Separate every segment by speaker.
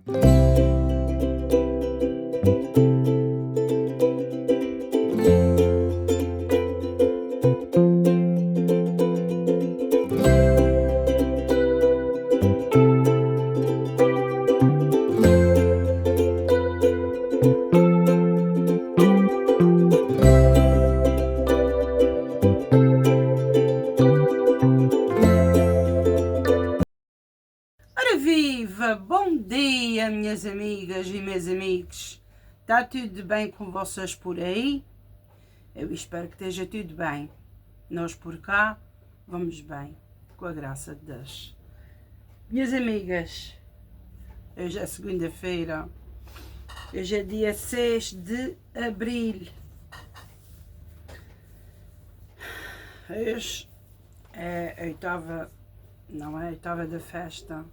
Speaker 1: Ora viva! Bom dia, minhas amigas e meus amigos! Está tudo bem com vocês por aí? Eu espero que esteja tudo bem. Nós por cá vamos bem, com a graça de Deus. Minhas amigas, hoje é segunda-feira, hoje é dia 6 de abril. Hoje é a oitava, não é a oitava da festa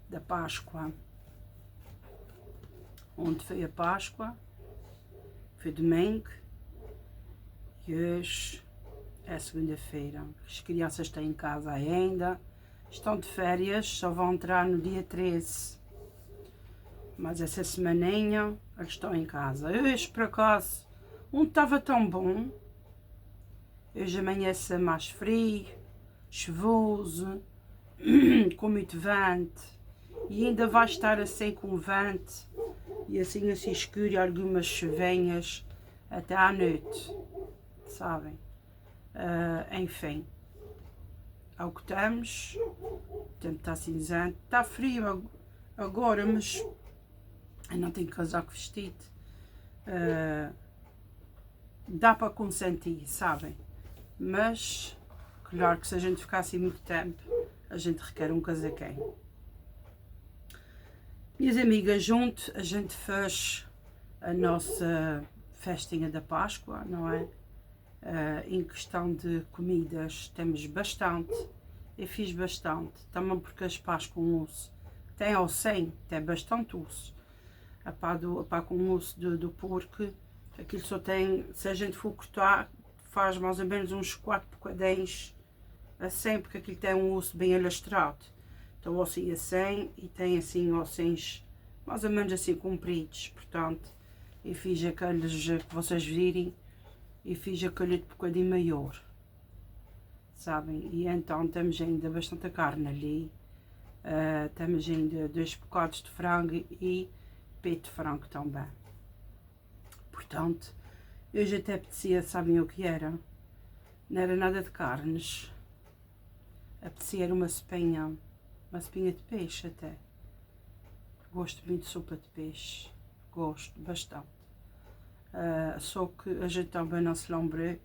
Speaker 1: da Páscoa. Onde foi a Páscoa? Foi domingo e hoje é segunda-feira. As crianças estão em casa ainda, estão de férias, só vão entrar no dia 13. Mas essa semaninha eles estão em casa. Hoje, por acaso, estava tão bom. Hoje amanhece mais frio, chuvoso, com muito vento. E ainda vai estar assim com vento e assim escuro e algumas chuvinhas até à noite, sabem? Enfim, ao que estamos, o tempo está cinzento, está frio agora, mas eu não tenho casaco vestido. Dá para consentir, sabem? Mas, claro que se a gente ficar assim muito tempo, a gente requer um casaquinho. Minhas amigas, junto a gente fez a nossa festinha da Páscoa, não é? Em questão de comidas temos bastante, eu fiz bastante, também porque as pás com osso tem ao 100, tem bastante osso. A pá com osso do porco, aquilo só tem, se a gente for cortar, faz mais ou menos uns 4 bocadinhos assim, porque aquilo tem um osso bem alastrado. Então o ossinho assim e tem assim ossinhos mais ou menos assim compridos, portanto eu fiz aqueles que vocês virem e fiz aquele de bocadinho maior, sabem? E então temos ainda bastante carne ali, temos ainda 2 bocados de frango e peito de frango também. Portanto, hoje até apetecia, sabem o que era? Não era nada de carnes, apetecia era uma sopinha de peixe até. Gosto muito de sopa de peixe, gosto bastante. Só que a gente também não se lembrou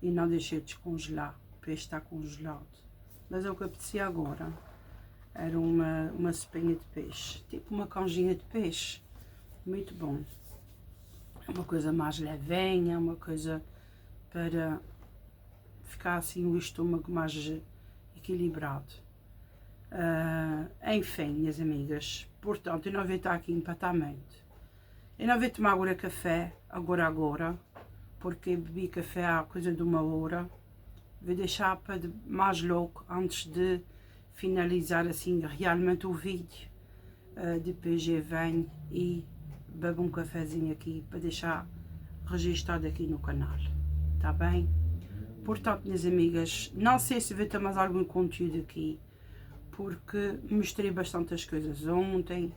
Speaker 1: e não deixei de descongelar, o peixe está congelado. Mas é o que apetecia agora, era uma sopinha de peixe, tipo uma canjinha de peixe, muito bom. É uma coisa mais levinha, uma coisa para ficar assim o estômago mais equilibrado. Enfim, minhas amigas, portanto, eu não vou estar aqui em empatamento. Eu não vou tomar agora café, agora, porque bebi café há coisa de 1 hora. Vou deixar para mais logo, antes de finalizar assim realmente o vídeo. Depois eu venho e bebo um cafezinho aqui para deixar registado aqui no canal, tá bem? Portanto, minhas amigas, não sei se vou ter mais algum conteúdo aqui, porque mostrei bastante as coisas ontem,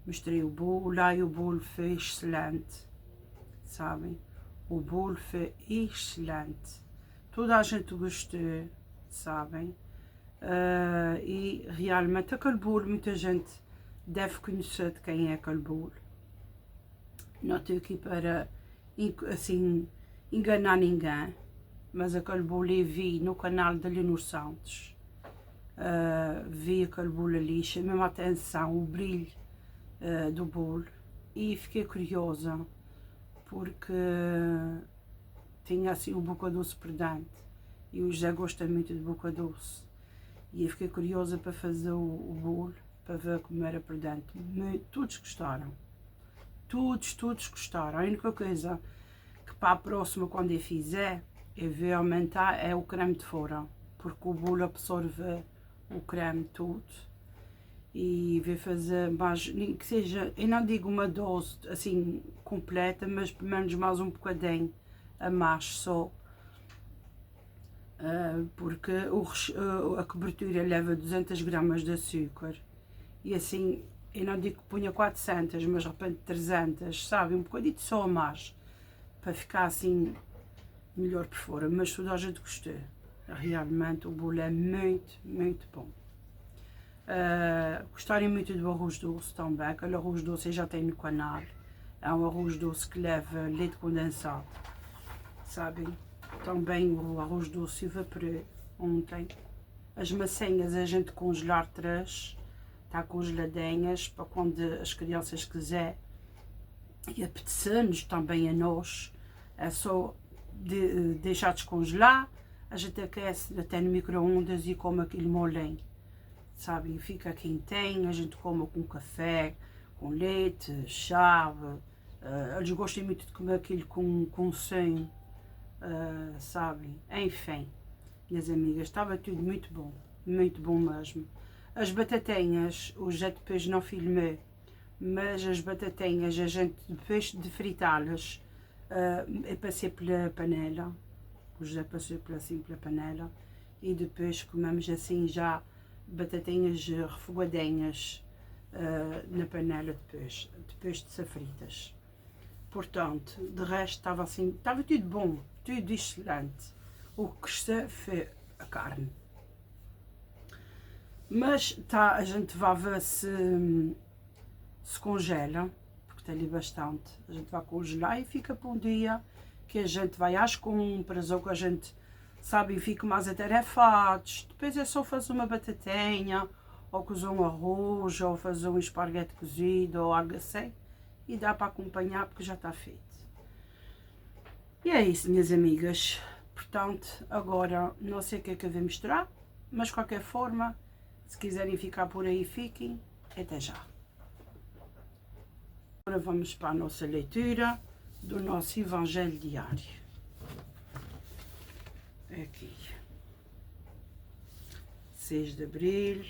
Speaker 1: mostrei o bolo, e o bolo foi excelente, sabem? O bolo foi excelente, toda a gente gostou, sabem? E realmente aquele bolo, muita gente deve conhecer de quem é aquele bolo. Não estou aqui para, assim, enganar ninguém, mas aquele bolo eu vi no canal da Leonor Santos. Vi aquele bolo ali, chamei-me a atenção o brilho do bolo e fiquei curiosa porque tinha assim um boca doce por dentro e o José gosta muito de boca doce e eu fiquei curiosa para fazer o bolo, para ver como era por dentro. Todos gostaram, todos gostaram. A única coisa que para a próxima, quando eu fizer, eu vou aumentar é o creme de fora, porque o bolo absorve o creme todo e ver fazer mais, nem que seja, eu não digo uma dose assim completa, mas pelo menos mais um bocadinho a mais só, porque a cobertura leva 200 gramas de açúcar e assim, eu não digo que punha 400, mas de repente 300, sabe, um bocadinho só a mais, para ficar assim melhor por fora, mas toda a gente gostou. Realmente o bolo é muito, muito bom. Gostarem muito do arroz doce também, aquele arroz doce eu já tenho no canal. É um arroz doce que leva leite condensado, sabem? Também o arroz doce evaporei ontem. As massinhas a gente congelar 3, está congeladinhas, para quando as crianças quiserem. E apetecer-nos também a nós, é só deixar descongelar, a gente aquece até no micro-ondas e come aquele molinho, sabe? E fica quentinho, a gente come com café, com leite, chá. Eles gostam muito de comer aquilo com sem, sabe? Enfim, minhas amigas, estava tudo muito bom mesmo. As batatinhas, hoje depois não filmei, mas as batatinhas, a gente depois de fritá-las, eu passei pela panela, o José passou assim pela panela, e depois comemos assim já batatinhas refogadinhas na panela depois de ser fritas. Portanto, de resto estava assim, estava tudo bom, tudo excelente. O que gostei foi a carne. Mas tá, a gente vai ver se congela, porque tem ali bastante. A gente vai congelar e fica para um dia que a gente vai às compras, ou que a gente, sabe, fica mais atarefados. Depois é só fazer uma batatinha, ou cozer um arroz, ou fazer um esparguete cozido, ou algo assim. E dá para acompanhar porque já está feito. E é isso, minhas amigas. Portanto, agora não sei o que é que eu vou misturar, mas de qualquer forma, se quiserem ficar por aí, fiquem. Até já. Agora vamos para a nossa leitura do nosso Evangelho diário. Aqui. 6 de abril,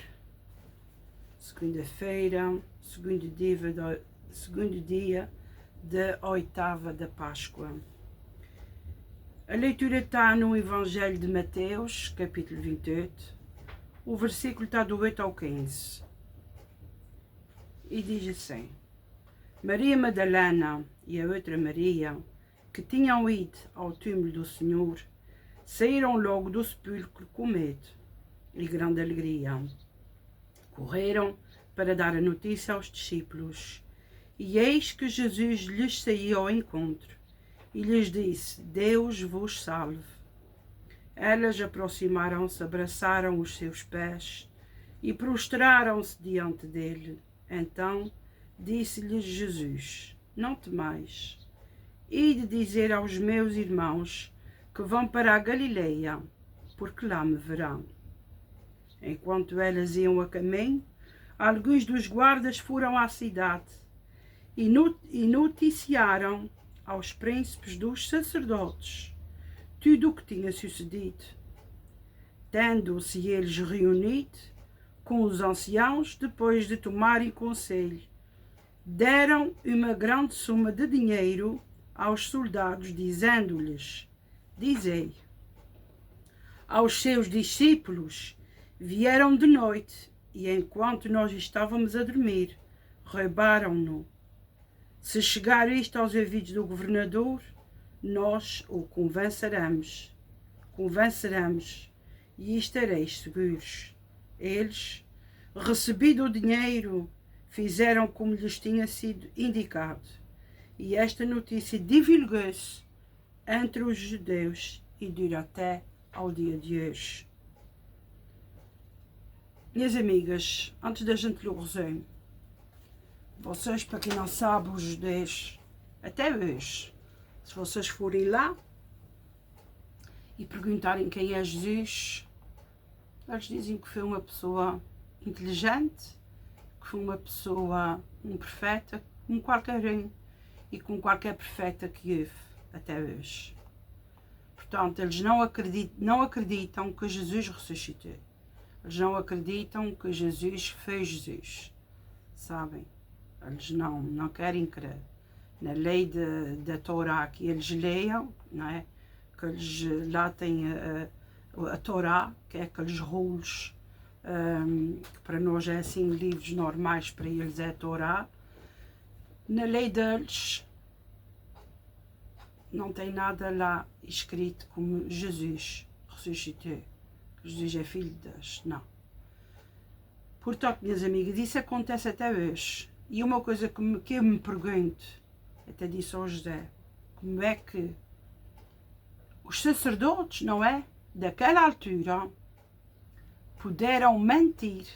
Speaker 1: segunda-feira, segundo dia da oitava da Páscoa. A leitura está no Evangelho de Mateus, capítulo 28. O versículo está do 8 ao 15. E diz assim: Maria Madalena e a outra Maria, que tinham ido ao túmulo do Senhor, saíram logo do sepulcro com medo e grande alegria. Correram para dar a notícia aos discípulos. E eis que Jesus lhes saiu ao encontro e lhes disse: Deus vos salve. Elas aproximaram-se, abraçaram os seus pés e prostraram-se diante dele. Então disse-lhes Jesus: Não temais. Ide dizer aos meus irmãos que vão para a Galileia, porque lá me verão. Enquanto elas iam a caminho, alguns dos guardas foram à cidade e noticiaram aos príncipes dos sacerdotes tudo o que tinha sucedido. Tendo-se eles reunido com os anciãos, depois de tomarem conselho, deram uma grande suma de dinheiro aos soldados, dizendo-lhes: Dizei aos seus discípulos: vieram de noite, e enquanto nós estávamos a dormir, roubaram-no. Se chegar isto aos ouvidos do governador, nós o convenceremos, e estareis seguros. Eles, recebido o dinheiro, fizeram como lhes tinha sido indicado, e esta notícia divulgou-se entre os judeus e dura até ao dia de hoje. Minhas amigas, antes da gente ler o resumo, vocês, para quem não sabe, os judeus, até hoje, se vocês forem lá e perguntarem quem é Jesus, eles dizem que foi uma pessoa inteligente, que foi uma pessoa, um profeta, como qualquer um, e como qualquer profeta que houve até hoje. Portanto, eles não acreditam que Jesus ressuscitou. Eles não acreditam que Jesus fez Jesus, sabem? Eles não querem crer na lei da Torá que eles leiam, não é? Que eles lá têm a Torá, que é aqueles rolos, que para nós é assim livros normais, para eles é a Torá. Na lei deles não tem nada lá escrito como Jesus ressuscitou, Jesus é filho de Deus, não. Portanto, minhas amigas, isso acontece até hoje. E uma coisa que eu me pergunto, até disse ao José, como é que os sacerdotes, não é, daquela altura, puderam mentir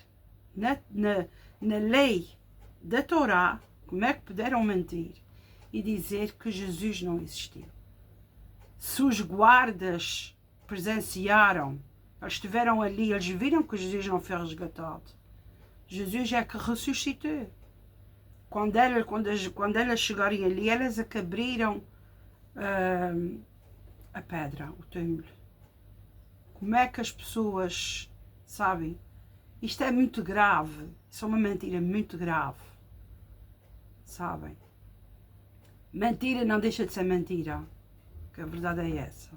Speaker 1: na lei da Torá, como é que puderam mentir e dizer que Jesus não existiu? Se os guardas presenciaram, eles estiveram ali, eles viram que Jesus não foi resgatado. Jesus é que ressuscitou. Quando elas chegarem ali, elas abriram a pedra, o túmulo. Como é que as pessoas sabem? Isto é muito grave. Isso é uma mentira muito grave. Sabem? Mentira não deixa de ser mentira. Que a verdade é essa.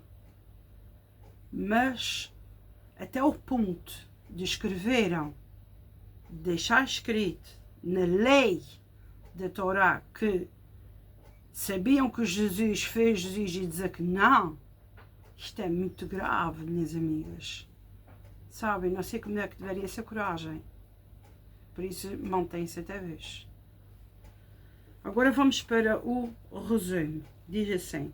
Speaker 1: Mas até o ponto de escreveram, de deixar escrito na lei da Torá que sabiam que Jesus fez Jesus e dizer que não, isto é muito grave, minhas amigas. Sabem, não sei como é que deveria ser coragem. Por isso, mantém-se até hoje. Agora vamos para o resumo. Diz assim: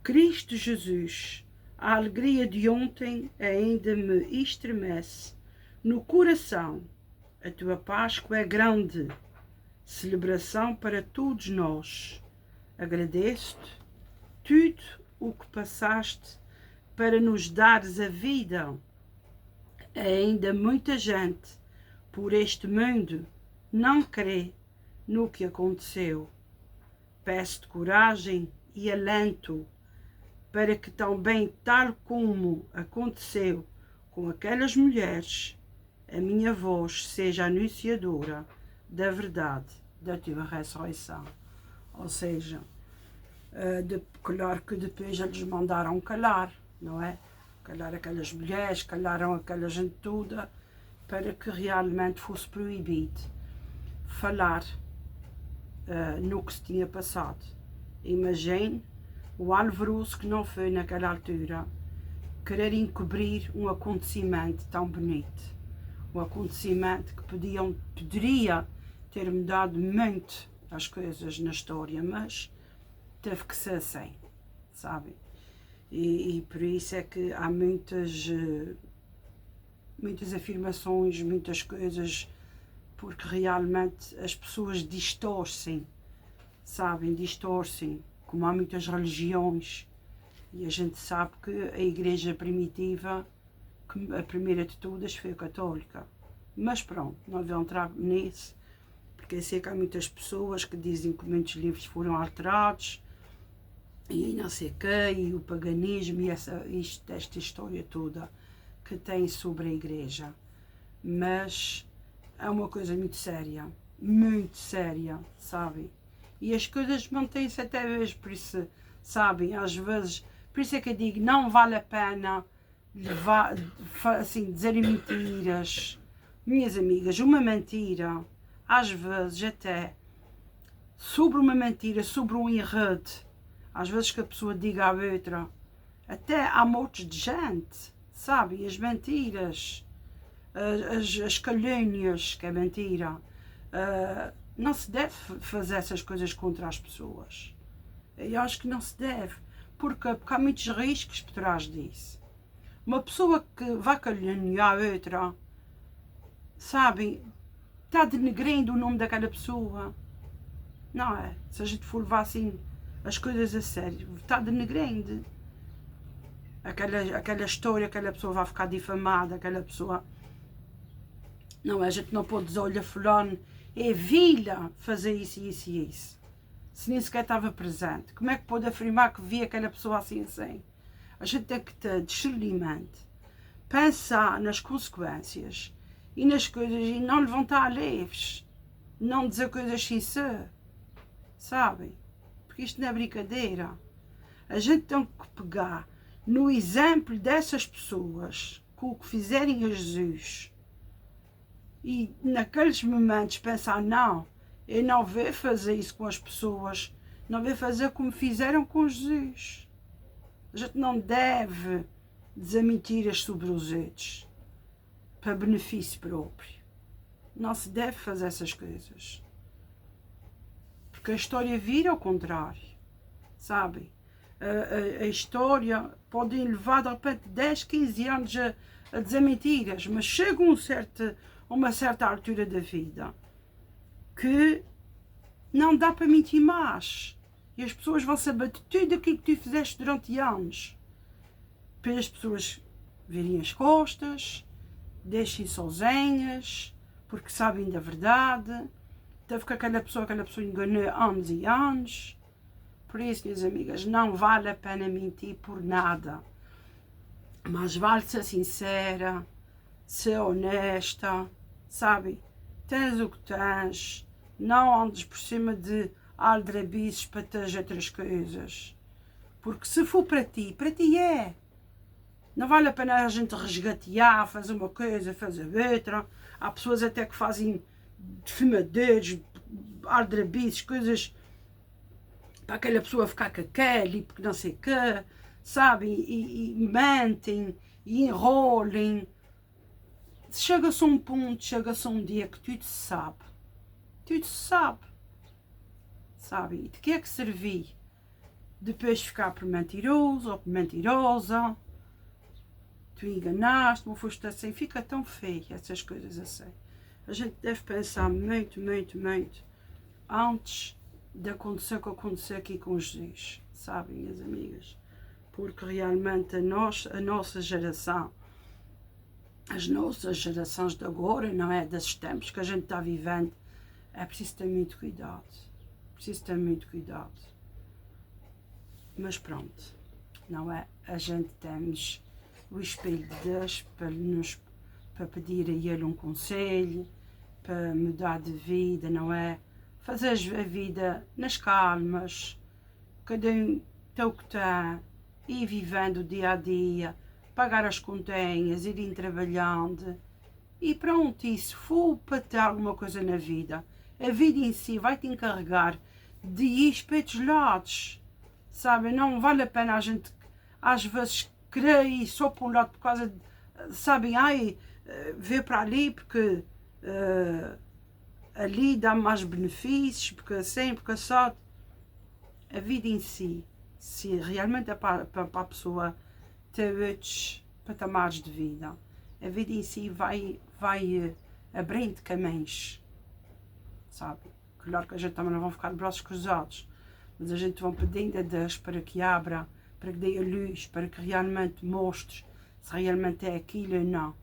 Speaker 1: Cristo Jesus, a alegria de ontem ainda me estremece no coração. A tua Páscoa é grande, celebração para todos nós. Agradeço-te tudo o que passaste para nos dares a vida. Ainda muita gente por este mundo não crê no que aconteceu. Peço-te coragem e alento para que também, tal como aconteceu com aquelas mulheres, a minha voz seja anunciadora da verdade da tua ressurreição. Ou seja, claro que depois eles mandaram calar, não é? Calar aquelas mulheres, calaram aquela gente toda, para que realmente fosse proibido falar no que se tinha passado. Imagine o alvoroço que não foi naquela altura querer encobrir um acontecimento tão bonito, um acontecimento que poderia ter mudado muito as coisas na história, mas teve que ser assim, sabe? E por isso é que há muitas afirmações, muitas coisas, porque realmente as pessoas distorcem, sabem, distorcem, como há muitas religiões, e a gente sabe que a igreja primitiva, a primeira de todas, foi a católica. Mas pronto, não vou entrar nisso, porque eu sei que há muitas pessoas que dizem que muitos livros foram alterados, e não sei o quê, e o paganismo, e esta história toda que tem sobre a igreja. Mas é uma coisa muito séria, sabem? E as coisas mantêm-se até hoje, por isso, sabem, às vezes, por isso é que eu digo, não vale a pena assim, dizer mentiras. Minhas amigas, uma mentira, às vezes até, sobre uma mentira, sobre um enredo, às vezes que a pessoa diga à outra, até há mortes de gente, sabe? As mentiras, as calúnias, que é mentira. Não se deve fazer essas coisas contra as pessoas. Eu acho que não se deve, porque há muitos riscos por trás disso. Uma pessoa que vai caluniar a outra, sabem, está denegrindo o nome daquela pessoa. Não é? Se a gente for levar assim as coisas a sério, está denegrindo. Aquela história, aquela pessoa vai ficar difamada, aquela pessoa... Não, a gente não pode dizer, olha, fulano é vila fazer isso, isso e isso. Se nem sequer estava presente. Como é que pode afirmar que via aquela pessoa assim, assim? A gente tem que ter discernimento pensar nas consequências e nas coisas e não levantar leves, não dizer coisas sem ser, sabem? Porque isto não é brincadeira. A gente tem que pegar no exemplo dessas pessoas, com o que fizerem a Jesus, e naqueles momentos pensar, não, eu não vou fazer isso com as pessoas, não vou fazer como fizeram com Jesus. A gente não deve dizer mentiras sobre os outros para benefício próprio. Não se deve fazer essas coisas. Porque a história vira ao contrário, sabem? A história pode levar de repente 10, 15 anos a dizer mentiras, mas chega uma certa altura da vida que não dá para mentir mais. E as pessoas vão saber de tudo aquilo que tu fizeste durante anos. Para as pessoas virem as costas, deixem sozinhas, porque sabem da verdade. Teve que aquela pessoa enganou anos e anos. Por isso, minhas amigas, não vale a pena mentir por nada. Mas vale ser sincera, ser honesta, sabe? Tens o que tens, não andes por cima de aldrabices para teres outras coisas. Porque se for para ti é. Não vale a pena a gente resgatear, fazer uma coisa, fazer outra. Há pessoas até que fazem defumadeiros, aldrabices, coisas para aquela pessoa ficar com aquele, porque não sei o quê, sabem? E mentem, e enrolem. Chega-se a um ponto, chega-se a um dia que tudo se sabe. Tudo se sabe. Sabem? E de que é que servir? Depois ficar por mentiroso ou por mentirosa. Tu enganaste-me, foste assim. Fica tão feio essas coisas assim. A gente deve pensar muito, muito, muito antes de acontecer o que aconteceu aqui com Jesus. Sabem, minhas amigas? Porque realmente a nossa geração, as nossas gerações de agora, não é? Desses tempos que a gente está vivendo, é preciso ter muito cuidado. Preciso ter muito cuidado. Mas pronto, não é? A gente temos o Espelho de Deus para pedir a Ele um conselho, para mudar de vida, não é? Fazer a vida nas calmas, cada um tem o que tem, ir vivendo o dia a dia, pagar as continhas, irem trabalhando e pronto, e se for para ter alguma coisa na vida, a vida em si vai te encarregar de ir para estes lados, sabe? Não vale a pena a gente às vezes querer ir só para um lado por causa de, sabem, ver para ali porque ali dá mais benefícios, porque assim, porque só a vida em si, se realmente é para a pessoa ter outros patamares de vida, a vida em si vai abrindo caminhos, sabe? Claro que a gente também não vai ficar de braços cruzados, mas a gente vai pedindo a Deus para que abra, para que dê a luz, para que realmente mostre se realmente é aquilo ou não.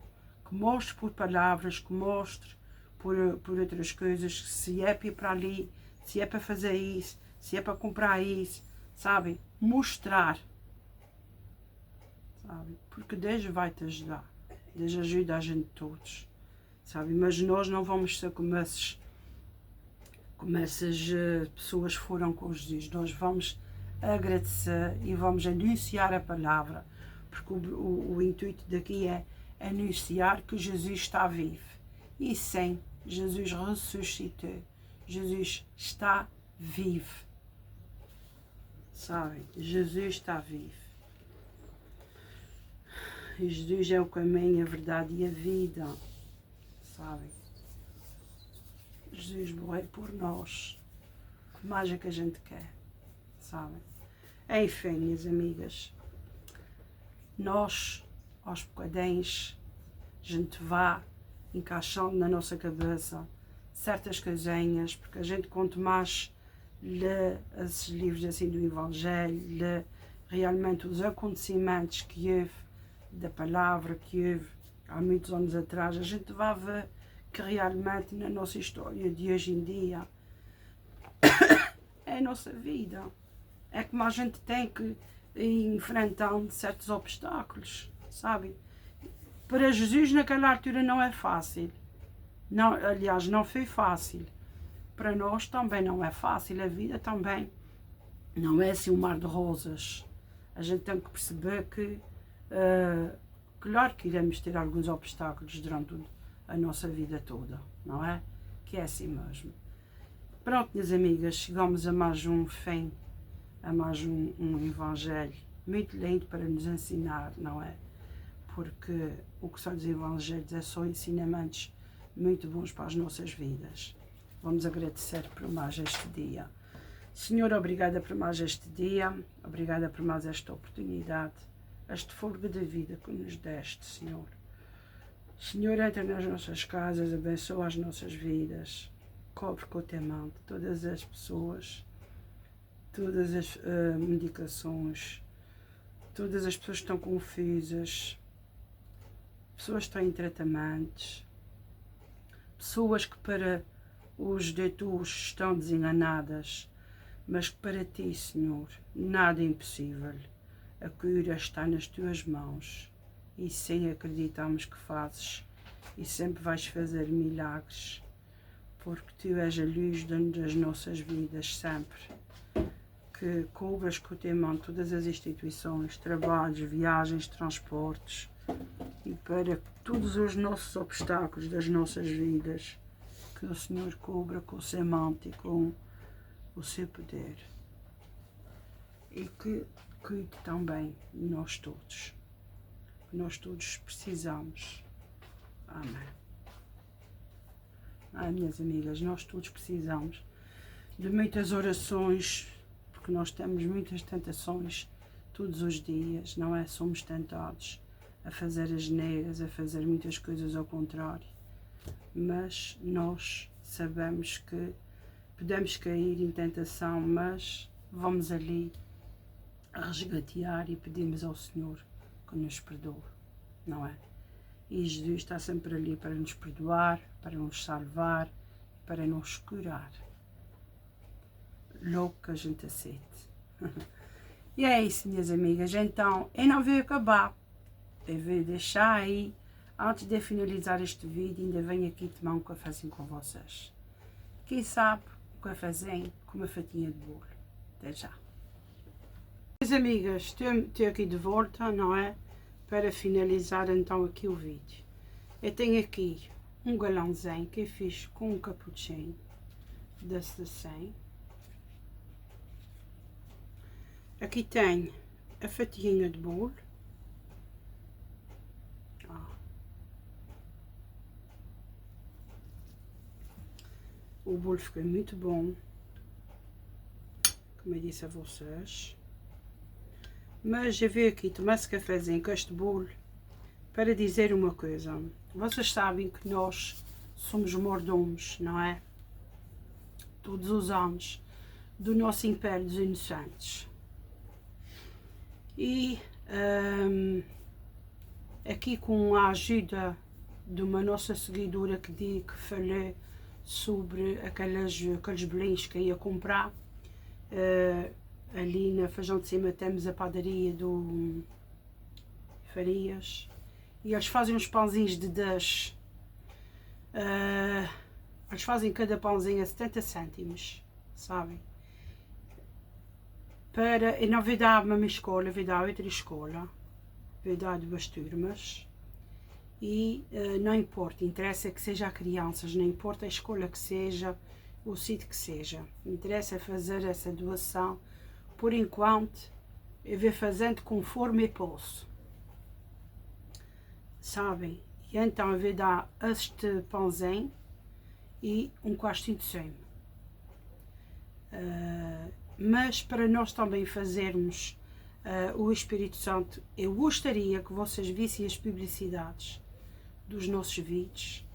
Speaker 1: Que mostre por palavras, que mostre por outras coisas, se é para ir para ali, se é para fazer isso, se é para comprar isso, sabe? Mostrar, sabe? Porque Deus vai te ajudar, Deus ajuda a gente todos, sabe? Mas nós não vamos ser como essas pessoas foram com Jesus. Nós vamos agradecer e vamos anunciar a palavra, porque o intuito daqui é anunciar que Jesus está vivo. E sim, Jesus ressuscitou. Jesus está vivo. Sabem? Jesus está vivo. E Jesus é o caminho, a verdade e a vida. Sabem? Jesus morreu por nós. O que mais é que a gente quer? Sabem? Enfim, minhas amigas, nós, aos bocadinhos, a gente vá encaixando na nossa cabeça certas coisinhas, porque a gente, quanto mais lê esses livros assim do Evangelho, lê realmente os acontecimentos que houve, da palavra que houve há muitos anos atrás, a gente vai ver que realmente na nossa história de hoje em dia é a nossa vida. É como a gente tem que ir enfrentando certos obstáculos, sabe? Para Jesus naquela altura não é fácil. Não, aliás, não foi fácil. Para nós também não é fácil. A vida também não é assim um mar de rosas. A gente tem que perceber que, claro que iremos ter alguns obstáculos durante a nossa vida toda, não é? Que é assim mesmo. Pronto, minhas amigas, chegamos a mais um fim, a mais um evangelho muito lindo para nos ensinar, não é? Porque o que são os evangelhos é só ensinamentos muito bons para as nossas vidas. Vamos agradecer por mais este dia. Senhor, obrigada por mais este dia, obrigada por mais esta oportunidade, este fogo de vida que nos deste, Senhor. Senhor, entra nas nossas casas, abençoa as nossas vidas, cobre com o teu manto todas as pessoas, todas as medicações, todas as pessoas que estão confusas, pessoas que estão em tratamentos, pessoas que para os doutos estão desenganadas, mas que para ti, Senhor, nada é impossível. A cura está nas tuas mãos e sim acreditamos que fazes e sempre vais fazer milagres, porque tu és a luz das nossas vidas sempre. Que cobras com o teu mão todas as instituições, trabalhos, viagens, transportes e para todos os nossos obstáculos das nossas vidas, que o Senhor cubra com o seu manto e com o seu poder e que cuide também de nós todos, que nós todos precisamos. Amém. Minhas amigas, nós todos precisamos de muitas orações, porque nós temos muitas tentações todos os dias, não é? Somos tentados a fazer as neiras, a fazer muitas coisas ao contrário, mas nós sabemos que podemos cair em tentação, mas vamos ali a resgatear e pedimos ao Senhor que nos perdoe, não é? E Jesus está sempre ali para nos perdoar, para nos salvar, para nos curar. Logo que a gente aceite. E é isso, minhas amigas. Então, eu não vou acabar. Eu vou deixar aí, antes de finalizar este vídeo, ainda venho aqui tomar um cafezinho com vocês. Quem sabe, um cafezinho com uma fatinha de bolo. Até já. Minhas amigas, estou aqui de volta, não é? Para finalizar então aqui o vídeo. Eu tenho aqui um galãozinho que eu fiz com um cappuccino desse assim. Aqui tenho a fatiinha de bolo. O bolo ficou muito bom, como eu disse a vocês. Mas eu vim aqui tomar esse cafezinho com este bolo para dizer uma coisa. Vocês sabem que nós somos mordomos, não é? Todos os anos do nosso Império dos Inocentes. E aqui com a ajuda de uma nossa seguidora que falou sobre aqueles bolinhos que ia comprar, ali na Feijão de Cima temos a padaria do Farias e eles fazem uns pãozinhos de 10. Eles fazem cada pãozinho a 70 cêntimos, sabem? E não vai dar uma escola, vai dar outra escola, vai dar 2 turmas. E não importa, interessa que seja a crianças, não importa a escola que seja, o sítio que seja, interessa fazer essa doação. Por enquanto eu vou fazendo conforme eu posso, sabem? E então eu vou dar este pãozinho e um quartinho de sumo. Mas para nós também fazermos o Espírito Santo, eu gostaria que vocês vissem as publicidades dos nossos vídeos,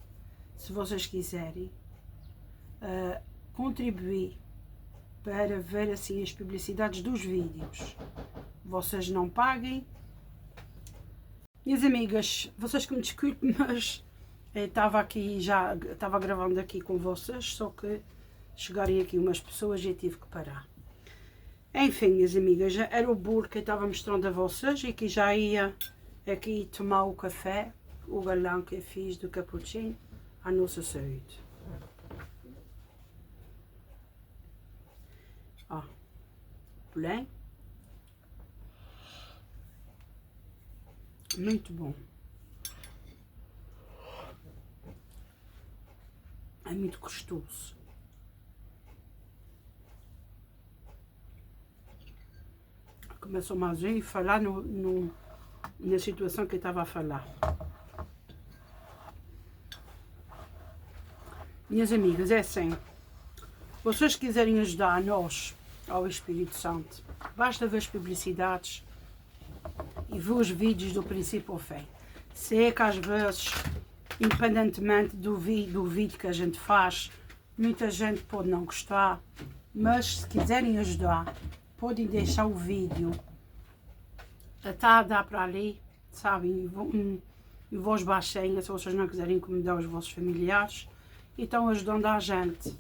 Speaker 1: se vocês quiserem contribuir para ver assim as publicidades dos vídeos. Vocês não paguem. Minhas amigas, vocês que me desculpem, mas eu estava gravando aqui com vocês, só que chegarem aqui umas pessoas e eu tive que parar. Enfim, minhas amigas, era o bolo que eu estava mostrando a vocês e que já ia aqui tomar o café. o galão que eu fiz do cappuccino à nossa saúde. Ó, bem, muito bom. É muito gostoso. Começou mais a falar na situação que eu estava a falar. Minhas amigas, é assim. Vocês quiserem ajudar nós ao Espírito Santo, basta ver as publicidades e ver os vídeos do princípio ao fim. Sei que às vezes, independentemente do vídeo que a gente faz, muita gente pode não gostar, mas se quiserem ajudar, podem deixar o vídeo até a dar para ali, sabem, em voz baixinha, se vocês não quiserem incomodar os vossos familiares, então ajudando a gente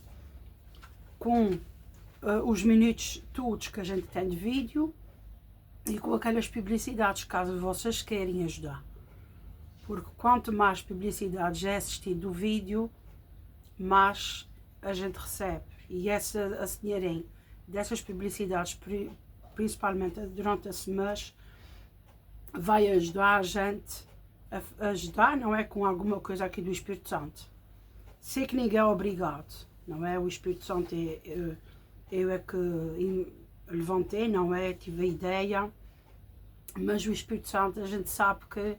Speaker 1: com os minutos todos que a gente tem de vídeo e com aquelas publicidades, caso vocês querem ajudar. Porque quanto mais publicidades é assistido do vídeo, mais a gente recebe. E esse dinheirinho dessas publicidades, principalmente durante esse mês, vai ajudar a gente a ajudar, não é com alguma coisa aqui do Espírito Santo. Sei que ninguém é obrigado, não é? O Espírito Santo eu é que levantei, não é? Tive a ideia, mas o Espírito Santo, a gente sabe que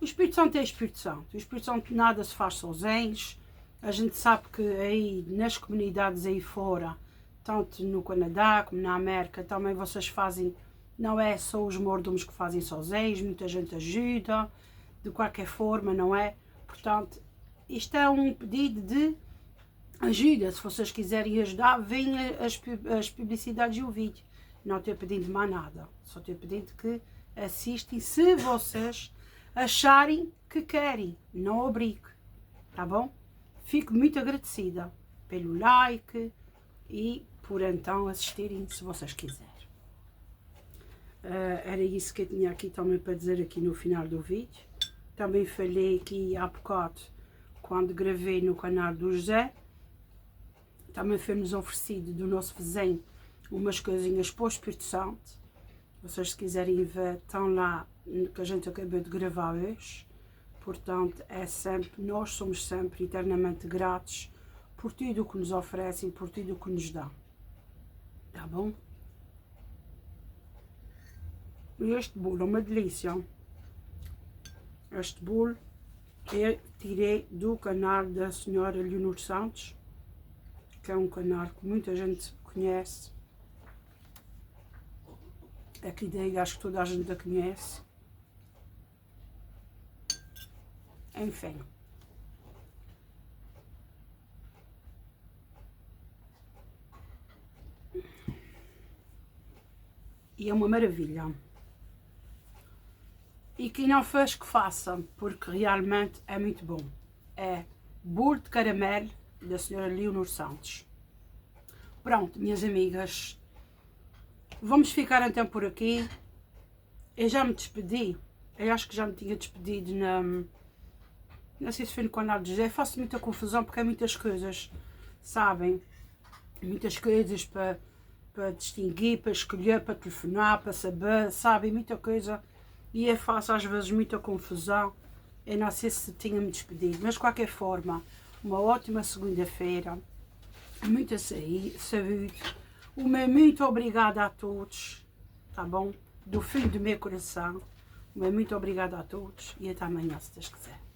Speaker 1: o Espírito Santo é Espírito Santo. O Espírito Santo nada se faz sozinhos. A gente sabe que aí nas comunidades aí fora, tanto no Canadá como na América, também vocês fazem, não é só os mordomos que fazem sozinhos, muita gente ajuda, de qualquer forma, não é? Portanto, isto é um pedido de ajuda. Se vocês quiserem ajudar, venham as publicidades e o vídeo. Não estou pedindo mais nada, só estou pedindo que assistem se vocês acharem que querem, não obrigo, tá bom? Fico muito agradecida pelo like e por então assistirem se vocês quiserem. Era isso que eu tinha aqui também para dizer aqui no final do vídeo. Também falei aqui há bocado, quando gravei no canal do José, também foi-nos oferecido do nosso vizinho umas coisinhas para o Espírito Santo. Vocês se quiserem ver, estão lá, que a gente acabou de gravar hoje. Portanto, é sempre, nós somos sempre eternamente gratos por tudo o que nos oferecem, por tudo o que nos dão. Tá bom? E este bolo é uma delícia. Este bolo eu tirei do canal da senhora Leonor Santos, que é um canal que muita gente conhece. Aqui daí acho que toda a gente a conhece. Enfim. E é uma maravilha. E quem não fez, que faça, porque realmente é muito bom. É bolo de caramelo da senhora Leonor Santos. Pronto, minhas amigas. Vamos ficar então por aqui. Eu já me despedi. Eu acho que já me tinha despedido não sei se foi no canal de José. Faço muita confusão porque é muitas coisas, sabem? Muitas coisas para distinguir, para escolher, para telefonar, para saber, sabem? Muita coisa. E eu faço às vezes muita confusão. Eu não sei se tinha-me despedido. Mas de qualquer forma, uma ótima segunda-feira. Muita saúde. Muito obrigada a todos. Tá bom? Do fundo do meu coração. Muito obrigada a todos. E até amanhã, se Deus quiser.